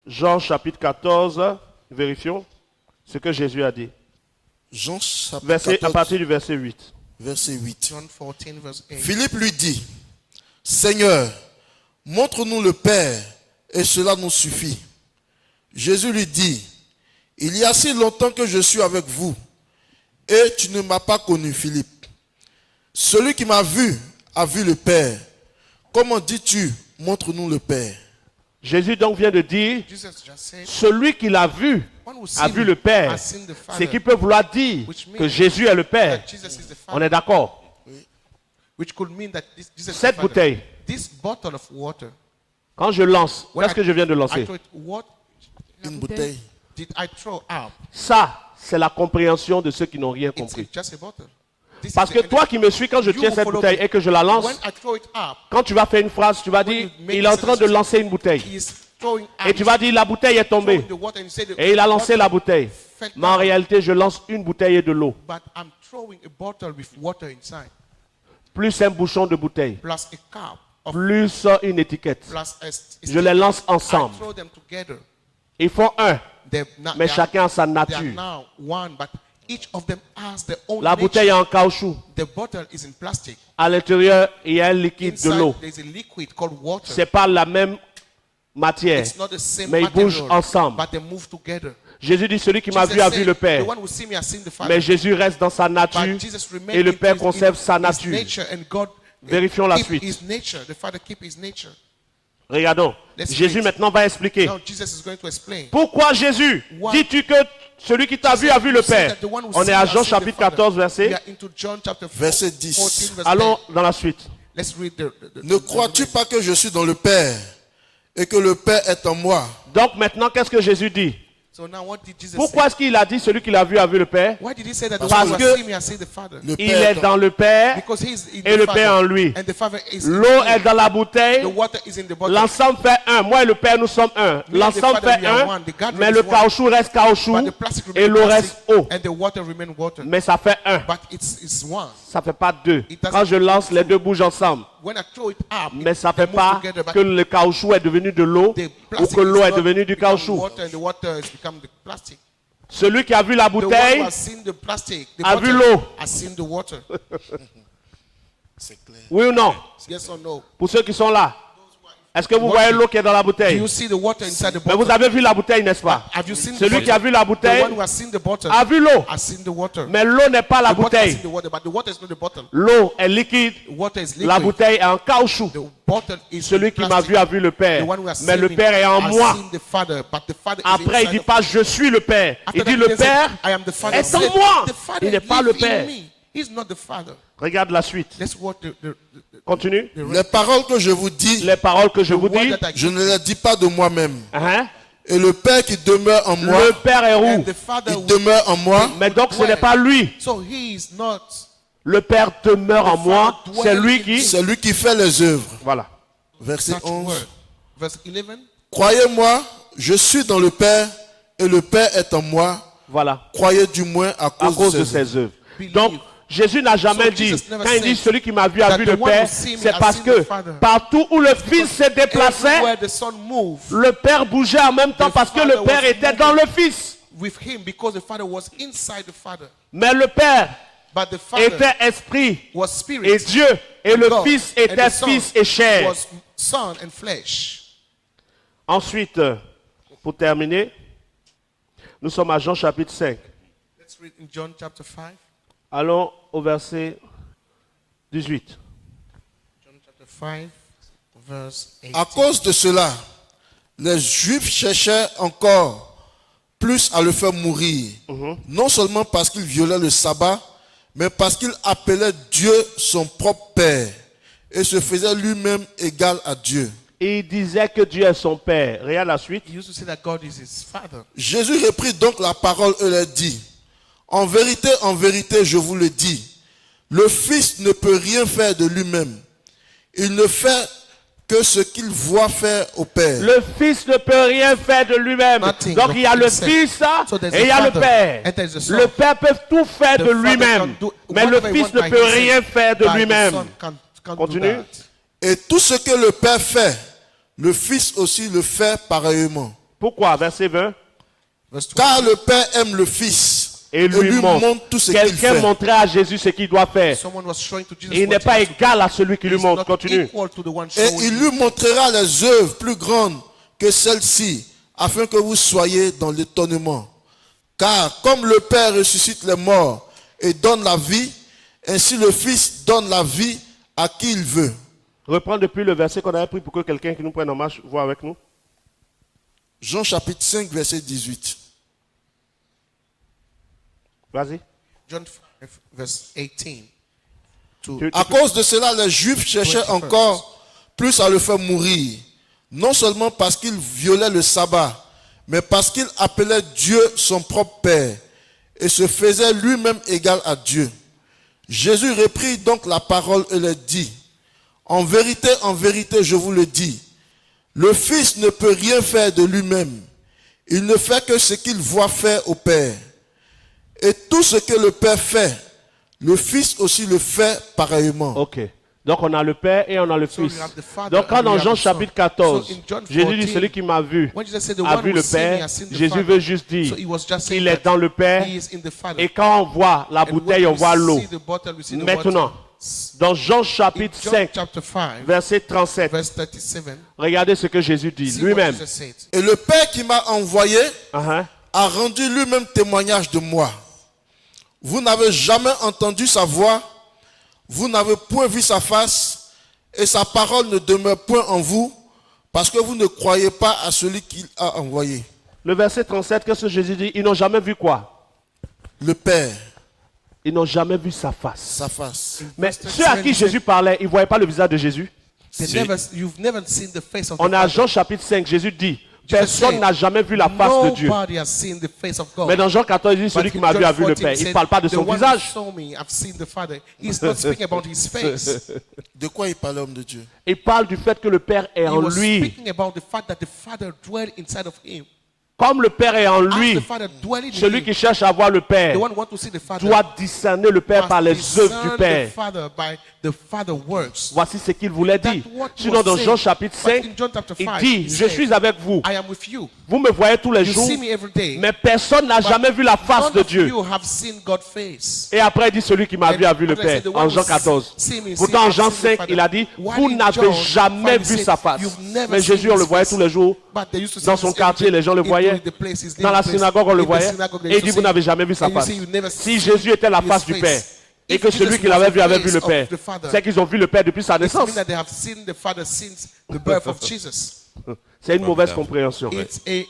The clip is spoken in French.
Jean chapitre 14, vérifions ce que Jésus a dit. Jean chapitre Verset, 14, à partir du verset 8. verset 8. John 14, verse 8. Philippe lui dit, Seigneur, montre-nous le Père, et cela nous suffit. Jésus lui dit, il y a si longtemps que je suis avec vous, et tu ne m'as pas connu, Philippe. Celui qui m'a vu a vu le Père. Comment dis-tu, montre-nous le Père? Jésus donc vient de dire, Jesus just said, celui qui l'a vu one who a seen vu le Père. has seen the Ce Father, qui peut vouloir dire which means que Jésus est le Père. that Jesus is the On Father, est d'accord? which could mean that Jesus is the Cette Father. bouteille, This bottle of water, quand je lance, when qu'est-ce que je viens de I lancer? throw it, what Une bouteille. did I throw out? Ça, c'est la compréhension de ceux qui n'ont rien It's compris. just a bottle. This Parce is que the- toi qui me suis, quand je You tiens cette follow bouteille me. et que je la lance, When I throw it up, quand tu vas faire une phrase, tu vas when dire, you make il est en a train de sentence, lancer une bouteille. he is throwing up. Et tu vas dire, la bouteille est tombée. Throwing the water and you say the Et il a lancé la water bouteille. fell Mais en down. réalité, je lance une bouteille et de l'eau, But I'm throwing a bottle with water inside, plus un bouchon de bouteille, plus a cup of, plus une étiquette. plus a Je les lance I ensemble. throw them together. Ils font un, They're mais they are- chacun a sa they are nature. now one, but each of them has their own La bouteille est nature. en caoutchouc. The bottle is in plastic. À l'intérieur, il y a un liquide de l'eau. Inside there's a liquid called water. C'est pas la même matière. It's not the same Mais ils bougent material, ensemble. but they move together. Jésus dit, celui qui m'a Jesus vu a said, vu le Père. The one who see me has seen the Father. Mais Jésus reste dans sa nature But Jesus remained et le in Père his- conserve in sa his nature. nature, and God Vérifions la keep suite. his nature. The Father keep his nature. Regardons. Let's Jésus read. maintenant va expliquer. Now Jesus is going to explain. Pourquoi Jésus Why? dis-tu que celui qui t'a vu a vu le Père? On est à Jean chapitre 14, We verset. are into John chapter Verset 10. 14, verse Allons 10. dans la suite. Let's read Ne crois-tu pas que je suis dans le Père, et que le Père est en moi? Donc maintenant, qu'est-ce que Jésus dit? So now what did Jesus Pourquoi say? est-ce qu'il a dit celui qui l'a vu a vu le Père? Why did he say that the Parce one who que has seen me has seen the Father? Le Il Père est dans le Père Because he is in et the le Father, Père en lui. and the Father is in L'eau est him. dans la bouteille. The water is in the bottle. L'ensemble fait un. Moi et le Père, nous sommes un. Me and the L'ensemble Father, fait we are un. one. The gathering Mais is le one. caoutchouc reste caoutchouc But the plastic et remains l'eau plastic, reste eau. and the water remain water. Mais ça fait un. But it's one. Ça fait pas deux. It doesn't Quand je lance, les deux bougent ensemble. When I throw it up, Mais ça they fait move pas together, but que le caoutchouc est devenu de l'eau the ou plastic que l'eau is est not devenue du become caoutchouc. water, and the water has become the plastic. Celui qui a vu la The one bouteille who has seen the plastic, the a bottle, vu l'eau. has seen the water. C'est clair. Oui ou non? Yes or no? Pour ceux qui sont là. Est-ce que vous What voyez you- l'eau qui est dans la Do bouteille? you see the water inside the Mais vous bottle? avez vu la bouteille, n'est-ce pas? Have you seen the Celui qui a bottle? vu la The bouteille one who has seen the bottle a vu l'eau. has seen the water. Mais l'eau n'est pas la The bottle has bouteille. seen the water, but the water is not the bottle. L'eau est liquide. The water is liquid. La bouteille est en caoutchouc. The bottle is Celui in qui m'a plastic. vu a vu le The Père. one who has Mais seen le me Père est en has moi. seen the Father, but the Father is Après, il inside dit of pas me. je suis le Père. After Il that, dit he le said, Père I am the Father. est He en said, moi. The Father Il n'est pas le lives in Père. me. He's not the Father. Regarde la suite. Let's watch the Continue. Les paroles que je vous dis, Les paroles que je vous word dis. that I je ne les dis pas de moi-même. Hein? Et le Père qui demeure en moi, Le Père est and où? the Father il will- demeure en moi, Mais donc ce n'est pas lui. So he is not. Le Père demeure en moi. C'est lui qui. c'est lui qui fait les œuvres. Voilà. Verset Such 11. word. Verse 11. Croyez-moi, je suis dans le Père, et le Père est en moi. Voilà. Croyez du moins à À cause, cause de de ses œuvres. ses œuvres. Believe. Donc, Jésus n'a jamais So dit, Jesus never quand il dit said celui qui m'a vu a that vu the le one Père, who see me c'est has parce seen que the Father. partout où le Fils se déplaçait, Everywhere the Son moved le Père bougeait en même temps The parce que Father le Père was était moving. dans le Fils. with him because the Father was inside the Father. Mais le Père But the Father était esprit was et spirit. Dieu, et le God, Fils and était the Son Fils et chair. was son and flesh. Ensuite, pour terminer, nous sommes à Jean chapitre 5. Let's read in John chapter 5. Allons au verset 18. John chapter 5, verse 8. À cause de cela, les Juifs cherchaient encore plus à le faire mourir. Non seulement parce qu'il violait le sabbat, mais parce qu'il appelait Dieu son propre Père et se faisait lui-même égal à Dieu. Et il disait que Dieu est son Père. Regarde la suite. He used to say that God is his Father. Jésus reprit donc la parole et leur dit, en vérité, je vous le dis, le Fils ne peut rien faire de lui-même. Il ne fait que ce qu'il voit faire au Père. Le Fils ne peut rien faire de lui-même. Nothing Donc of il y a le himself. Fils So there's et il y a a le Father, Père. and there's a Son. Le Père peut tout faire The de Father lui-même. can do Mais le whatever he Fils ne wants by peut himself, rien faire de but the lui-même. Son can't do Continue. that. Et tout ce que le Père fait, le Fils aussi le fait pareillement. Pourquoi? Verset 20. Verse 20. Car le Père aime le Fils Et lui montre. tout ce qu'il Quelqu'un fait. montrait à Jésus ce qu'il doit faire. Someone was showing to Jesus Et il n'est what pas he has to égal à celui qui do. lui He's montre. not Continue. equal to the one Et showing il you. lui montrera les œuvres plus grandes que celles-ci, afin que vous soyez dans l'étonnement. Car comme le Père ressuscite les morts et donne la vie, ainsi le Fils donne la vie à qui il veut. Reprends depuis le verset qu'on avait pris pour que quelqu'un qui nous prenne en marche voit avec nous. Jean chapitre 5, verset 18. Vas-y. John 5, verse 18. To Tu- À cause de cela, les Juifs cherchaient 21st. encore plus à le faire mourir. Non seulement parce qu'il violait le sabbat, mais parce qu'il appelait Dieu son propre Père et se faisait lui-même égal à Dieu. Jésus reprit donc la parole et leur dit, en vérité, je vous le dis, le Fils ne peut rien faire de lui-même. Il ne fait que ce qu'il voit faire au Père. Et tout ce que le Père fait, le Fils aussi le fait pareillement. Ok. Donc on a le Père et on a le So Fils. you have the Father Donc quand and you dans have Jean the Son. chapitre 14, So in John Jésus dit 14, celui qui m'a vu when Jesus said the a one vu who le seen me Père, has seen the Jésus Father. veut juste dire So he was just saying qu'il est that dans le Père. he is in the Father. Et quand on voit la And when bouteille, on we voit l'eau. see the bottle, we see the Maintenant, water. dans Jean In chapitre John 5, chapter 5, verset 37, verse 37, regardez ce que Jésus dit see what lui-même. Jesus said. Et le Père qui m'a envoyé Uh-huh. a rendu lui-même témoignage de moi. Vous n'avez jamais entendu sa voix, vous n'avez point vu sa face, et sa parole ne demeure point en vous, parce que vous ne croyez pas à celui qu'il a envoyé. Le verset 37, qu'est-ce que Jésus dit? Ils n'ont jamais vu quoi? Le Père, Ils n'ont jamais vu sa face. sa face. Mais Verse ceux à 37, qui Jésus parlait, ils ne voyaient pas le visage de Jésus. You've never seen the face of On the est à Father. Jean chapitre 5, Jésus dit, Jesus personne said, n'a jamais vu la face de Dieu. Nobody has seen the face of God. Mais dans Jean 14, il dit, But celui qui in m'a vu John a vu le 14 Père. Il ne said, parle pas de the son one who visage. saw me, I've seen the Father. He's not speaking about his face. De quoi il parlait, homme de Dieu? Il parle du fait que le Père est He en was lui. speaking about the fact that the Father dwelled inside of him. Comme le Père est en As lui, the Father dwelling in celui him, qui cherche à voir le Père the one who wants to see the Father doit discerner le Père must par les œuvres discern du the Père. Father by the Father works. Voici ce qu'il voulait That's dire. what he Sinon, was dans saying. Jean chapitre But 5, in John chapter il 5, dit, he je said, suis avec vous. I am with you. Vous me voyez tous les You jours, see me every day. mais personne n'a jamais vu la face None de of Dieu. you have seen God's face. Et après, il dit, celui qui m'a vu a vu le And after I Père. said, the En one Jean who 14. see me, Pourtant, en see Jean the 5, Father. il a dit, While vous in n'avez John jamais 5, he vu said, sa face. "You've never Mais seen Jésus, on his le voyait face." tous les jours. But they used to Dans see son this quartier, every les gens le day. voyaient. In the place, his Dans la place, synagogue, on le in the voyait. synagogue, they Et il used dit, to vous say- n'avez jamais vu sa and you face. say, "You never Si seen Jésus était la his face du face." Père, et If que Jesus celui qui was l'avait the vu avait vu face le of Père, the Father, c'est qu'ils ont vu le Père depuis sa it naissance. means that they have seen the Father since the birth of Jesus. C'est une mauvaise compréhension. It's a